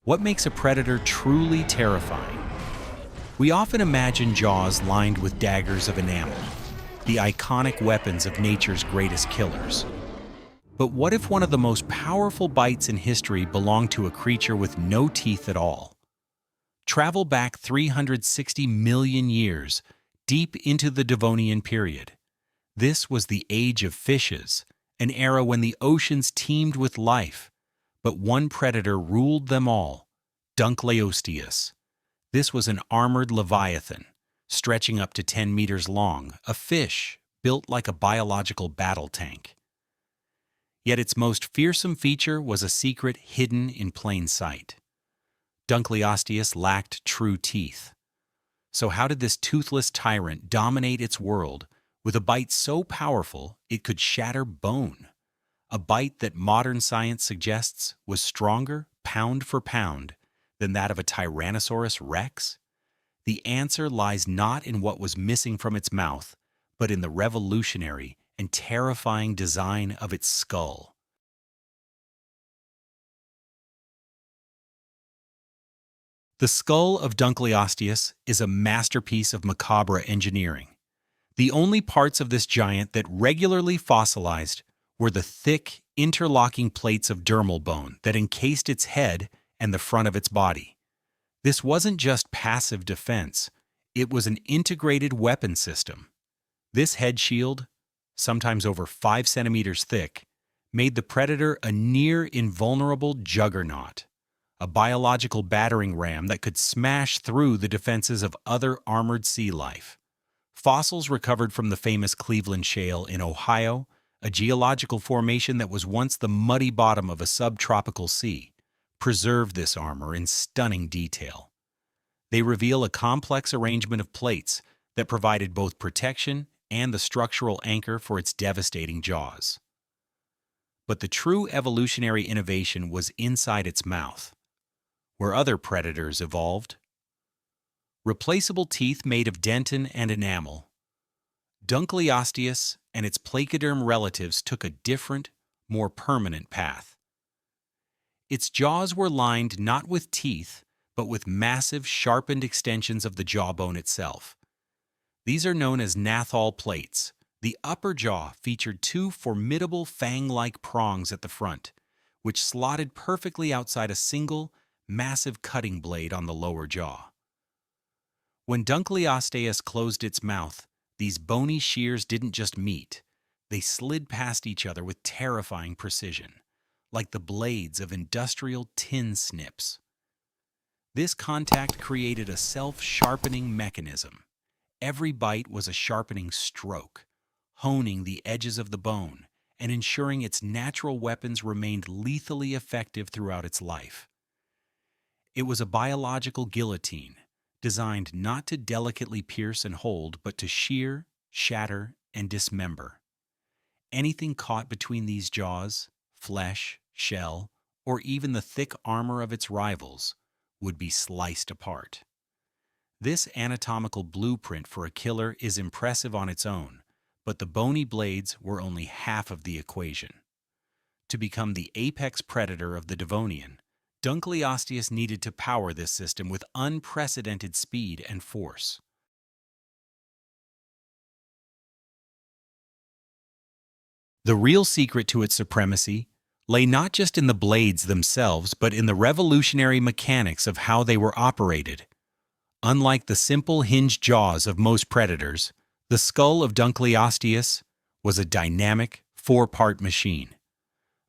What makes a predator truly terrifying? We often imagine jaws lined with daggers of enamel, the iconic weapons of nature's greatest killers. But what if one of the most powerful bites in history belonged to a creature with no teeth at all? Travel back 360 million years, deep into the Devonian period. This was the age of fishes, an era when the oceans teemed with life. But one predator ruled them all, Dunkleosteus. This was an armored leviathan, stretching up to 10 meters long, a fish built like a biological battle tank. Yet its most fearsome feature was a secret hidden in plain sight. Dunkleosteus lacked true teeth. So how did this toothless tyrant dominate its world with a bite so powerful it could shatter bone? A bite that modern science suggests was stronger, pound for pound, than that of a Tyrannosaurus rex? The answer lies not in what was missing from its mouth, but in the revolutionary and terrifying design of its skull. The skull of Dunkleosteus is a masterpiece of macabre engineering. The only parts of this giant that regularly fossilized were the thick, interlocking plates of dermal bone that encased its head and the front of its body. This wasn't just passive defense, it was an integrated weapon system. This head shield, sometimes over 5 centimeters thick, made the predator a near-invulnerable juggernaut, a biological battering ram that could smash through the defenses of other armored sea life. Fossils recovered from the famous Cleveland Shale in Ohio, a geological formation that was once the muddy bottom of a subtropical sea, preserve this armor in stunning detail. They reveal a complex arrangement of plates that provided both protection and the structural anchor for its devastating jaws. But the true evolutionary innovation was inside its mouth, where other predators evolved. Replaceable teeth made of dentin and enamel, Dunkleosteus and its placoderm relatives took a different, more permanent path. Its jaws were lined not with teeth, but with massive, sharpened extensions of the jawbone itself. These are known as gnathal plates. The upper jaw featured two formidable fang-like prongs at the front, which slotted perfectly outside a single, massive cutting blade on the lower jaw. When Dunkleosteus closed its mouth, these bony shears didn't just meet, they slid past each other with terrifying precision, like the blades of industrial tin snips. This contact created a self-sharpening mechanism. Every bite was a sharpening stroke, honing the edges of the bone and ensuring its natural weapons remained lethally effective throughout its life. It was a biological guillotine, designed not to delicately pierce and hold, but to shear, shatter, and dismember. Anything caught between these jaws, flesh, shell, or even the thick armor of its rivals, would be sliced apart. This anatomical blueprint for a killer is impressive on its own, but the bony blades were only half of the equation. To become the apex predator of the Devonian, Dunkleosteus needed to power this system with unprecedented speed and force. The real secret to its supremacy lay not just in the blades themselves, but in the revolutionary mechanics of how they were operated. Unlike the simple hinged jaws of most predators, the skull of Dunkleosteus was a dynamic, four-part machine.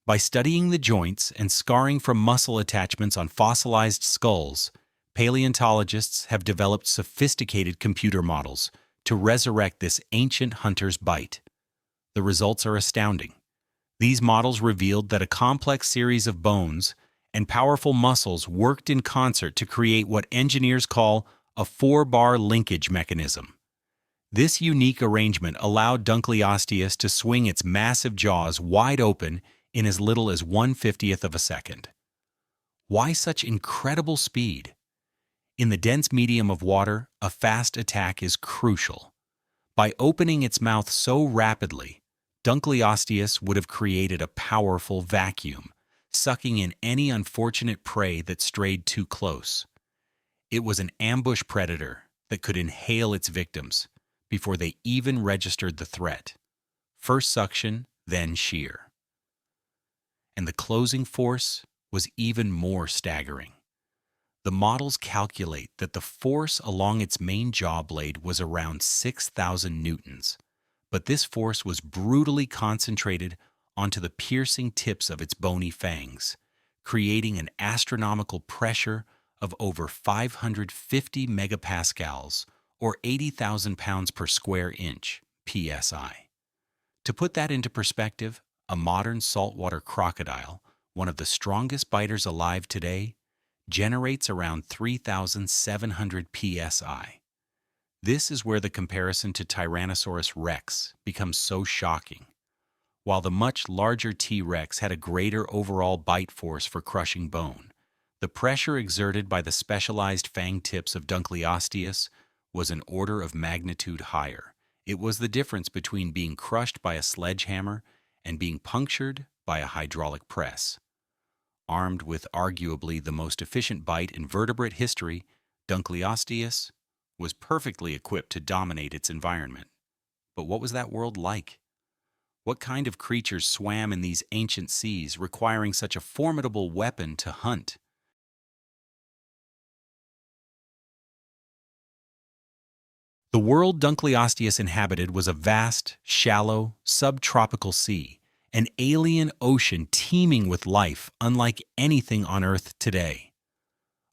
By studying the joints and scarring from muscle attachments on fossilized skulls, paleontologists have developed sophisticated computer models to resurrect this ancient hunter's bite. The results are astounding. These models revealed that a complex series of bones and powerful muscles worked in concert to create what engineers call a four-bar linkage mechanism. This unique arrangement allowed Dunkleosteus to swing its massive jaws wide open in as little as 1/50th of a second. Why such incredible speed? In the dense medium of water, a fast attack is crucial. By opening its mouth so rapidly, Dunkleosteus would have created a powerful vacuum, sucking in any unfortunate prey that strayed too close. It was an ambush predator that could inhale its victims before they even registered the threat. First suction, then shear. And the closing force was even more staggering. The models calculate that the force along its main jaw blade was around 6,000 newtons, but this force was brutally concentrated onto the piercing tips of its bony fangs, creating an astronomical pressure of over 550 megapascals, or 80,000 pounds per square inch, psi. To put that into perspective, a modern saltwater crocodile, one of the strongest biters alive today, generates around 3,700 psi. This is where the comparison to Tyrannosaurus rex becomes so shocking. While the much larger T-Rex had a greater overall bite force for crushing bone, the pressure exerted by the specialized fang tips of Dunkleosteus was an order of magnitude higher. It was the difference between being crushed by a sledgehammer and being punctured by a hydraulic press. Armed with arguably the most efficient bite in vertebrate history, Dunkleosteus was perfectly equipped to dominate its environment. But what was that world like? What kind of creatures swam in these ancient seas, requiring such a formidable weapon to hunt? The world Dunkleosteus inhabited was a vast, shallow, subtropical sea, an alien ocean teeming with life unlike anything on Earth today.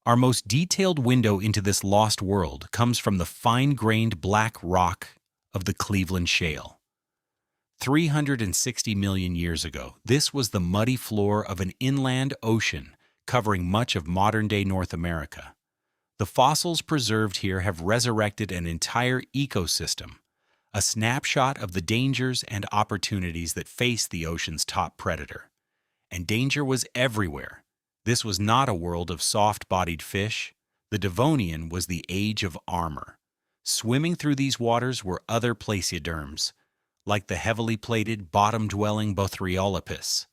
Our most detailed window into this lost world comes from the fine-grained black rock of the Cleveland Shale. 360 million years ago, this was the muddy floor of an inland ocean covering much of modern-day North America. The fossils preserved here have resurrected an entire ecosystem, a snapshot of the dangers and opportunities that face the ocean's top predator. And danger was everywhere. This was not a world of soft-bodied fish. The Devonian was the age of armor. Swimming through these waters were other placoderms, like the heavily plated, bottom-dwelling Bothriolopus.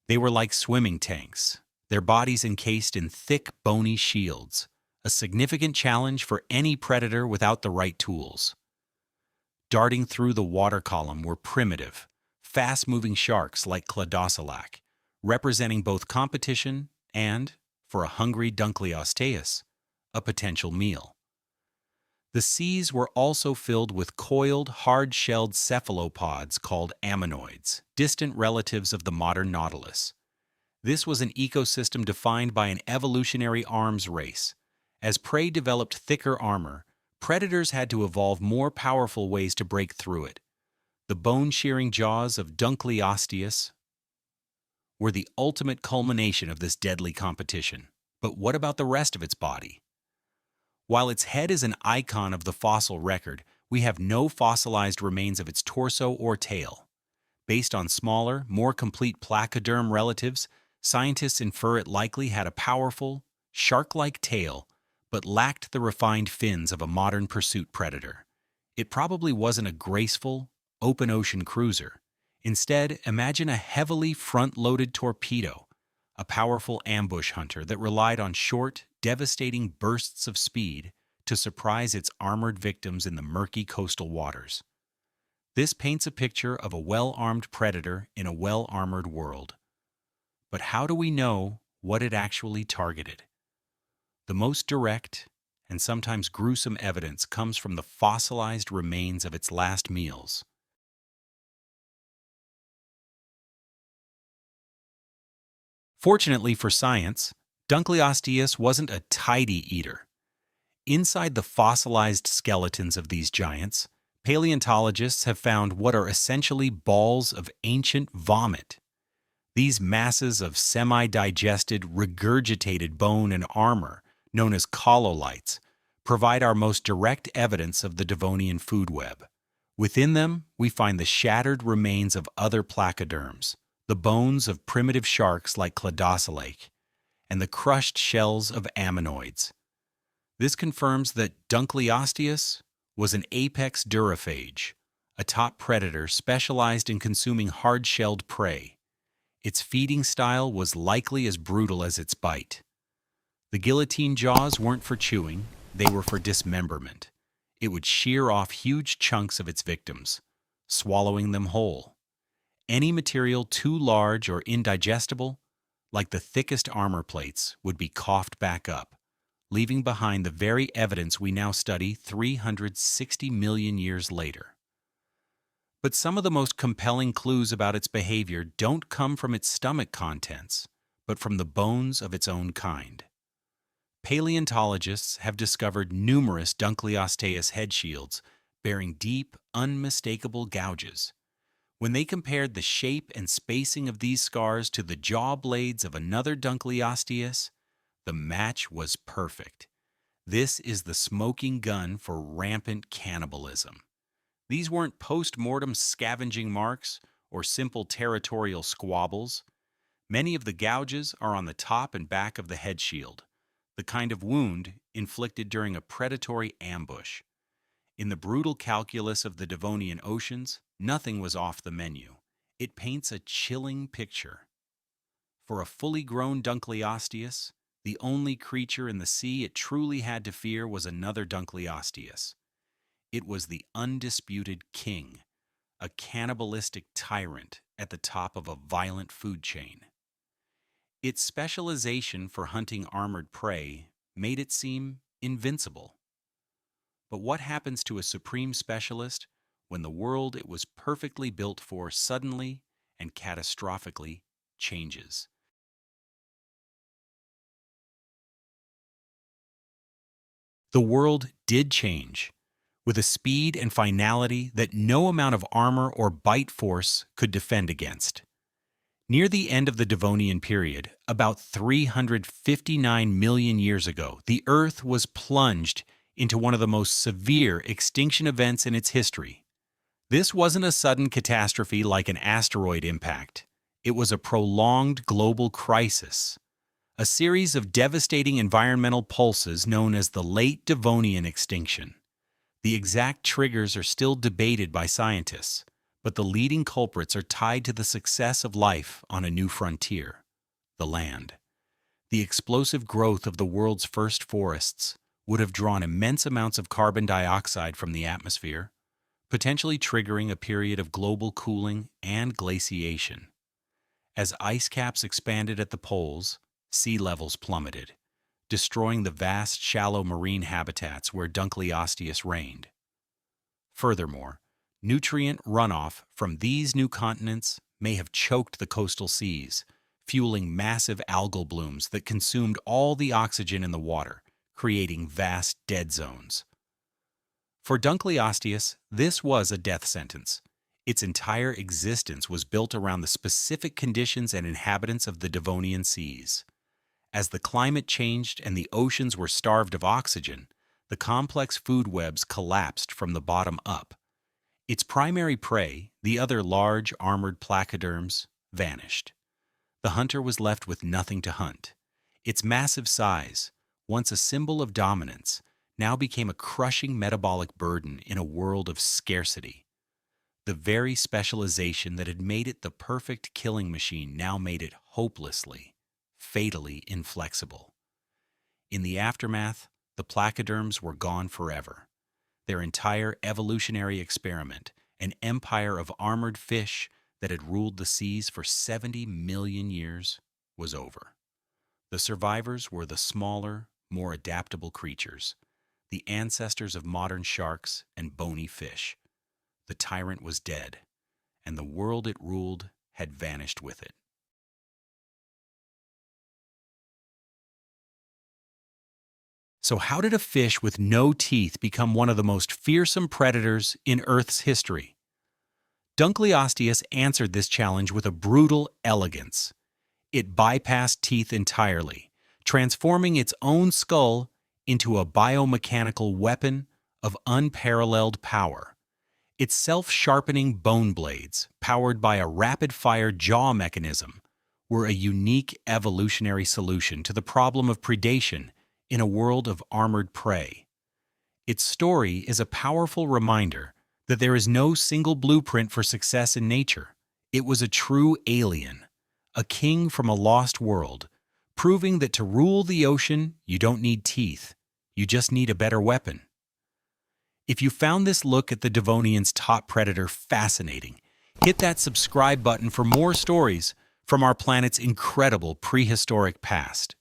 They were like swimming tanks, their bodies encased in thick, bony shields, a significant challenge for any predator without the right tools. Darting through the water column were primitive, fast-moving sharks like Cladocelac, representing both competition and, for a hungry Dunkleosteus, a potential meal. The seas were also filled with coiled, hard-shelled cephalopods called ammonoids, distant relatives of the modern nautilus. This was an ecosystem defined by an evolutionary arms race. As prey developed thicker armor, predators had to evolve more powerful ways to break through it. The bone-shearing jaws of Dunkleosteus were the ultimate culmination of this deadly competition. But what about the rest of its body? While its head is an icon of the fossil record, we have no fossilized remains of its torso or tail. Based on smaller, more complete placoderm relatives, scientists infer it likely had a powerful, shark-like tail, but lacked the refined fins of a modern pursuit predator. It probably wasn't a graceful, open-ocean cruiser. Instead, imagine a heavily front-loaded torpedo, a powerful ambush hunter that relied on short, devastating bursts of speed to surprise its armored victims in the murky coastal waters. This paints a picture of a well-armed predator in a well-armored world. But how do we know what it actually targeted? The most direct and sometimes gruesome evidence comes from the fossilized remains of its last meals. Fortunately for science, Dunkleosteus wasn't a tidy eater. Inside the fossilized skeletons of these giants, paleontologists have found what are essentially balls of ancient vomit. These masses of semi-digested, regurgitated bone and armor, known as cololites, provide our most direct evidence of the Devonian food web. Within them, we find the shattered remains of other placoderms, the bones of primitive sharks like Cladocelac, and the crushed shells of ammonoids. This confirms that Dunkleosteus was an apex duraphage, a top predator specialized in consuming hard-shelled prey. Its feeding style was likely as brutal as its bite. The guillotine jaws weren't for chewing, they were for dismemberment. It would shear off huge chunks of its victims, swallowing them whole. Any material too large or indigestible, like the thickest armor plates, would be coughed back up, leaving behind the very evidence we now study 360 million years later. But some of the most compelling clues about its behavior don't come from its stomach contents, but from the bones of its own kind. Paleontologists have discovered numerous Dunkleosteus head shields bearing deep, unmistakable gouges. When they compared the shape and spacing of these scars to the jaw blades of another Dunkleosteus, the match was perfect. This is the smoking gun for rampant cannibalism. These weren't post-mortem scavenging marks or simple territorial squabbles. Many of the gouges are on the top and back of the head shield, the kind of wound inflicted during a predatory ambush. In the brutal calculus of the Devonian oceans, nothing was off the menu. It paints a chilling picture. For a fully grown Dunkleosteus, the only creature in the sea it truly had to fear was another Dunkleosteus. It was the undisputed king, a cannibalistic tyrant at the top of a violent food chain. Its specialization for hunting armored prey made it seem invincible. But what happens to a supreme specialist when the world it was perfectly built for suddenly and catastrophically changes? The world did change, with a speed and finality that no amount of armor or bite force could defend against. Near the end of the Devonian period, about 359 million years ago, the Earth was plunged into one of the most severe extinction events in its history. This wasn't a sudden catastrophe like an asteroid impact. It was a prolonged global crisis, a series of devastating environmental pulses known as the Late Devonian extinction. The exact triggers are still debated by scientists, but the leading culprits are tied to the success of life on a new frontier, the land. The explosive growth of the world's first forests would have drawn immense amounts of carbon dioxide from the atmosphere, potentially triggering a period of global cooling and glaciation. As ice caps expanded at the poles, sea levels plummeted, destroying the vast shallow marine habitats where Dunkleosteus reigned. Furthermore, nutrient runoff from these new continents may have choked the coastal seas, fueling massive algal blooms that consumed all the oxygen in the water, creating vast dead zones. For Dunkleosteus, this was a death sentence. Its entire existence was built around the specific conditions and inhabitants of the Devonian seas. As the climate changed and the oceans were starved of oxygen, the complex food webs collapsed from the bottom up. Its primary prey, the other large armored placoderms, vanished. The hunter was left with nothing to hunt. Its massive size, once a symbol of dominance, now became a crushing metabolic burden in a world of scarcity. The very specialization that had made it the perfect killing machine now made it hopelessly, fatally inflexible. In the aftermath, the placoderms were gone forever. Their entire evolutionary experiment, an empire of armored fish that had ruled the seas for 70 million years, was over. The survivors were the smaller, more adaptable creatures, the ancestors of modern sharks and bony fish. The tyrant was dead, and the world it ruled had vanished with it. So how did a fish with no teeth become one of the most fearsome predators in Earth's history? Dunkleosteus answered this challenge with a brutal elegance. It bypassed teeth entirely, transforming its own skull into a biomechanical weapon of unparalleled power. Its self-sharpening bone blades, powered by a rapid-fire jaw mechanism, were a unique evolutionary solution to the problem of predation in a world of armored prey. Its story is a powerful reminder that there is no single blueprint for success in nature. It was a true alien, a king from a lost world, proving that to rule the ocean, you don't need teeth, you just need a better weapon. If you found this look at the Devonian's top predator fascinating, hit that subscribe button for more stories from our planet's incredible prehistoric past.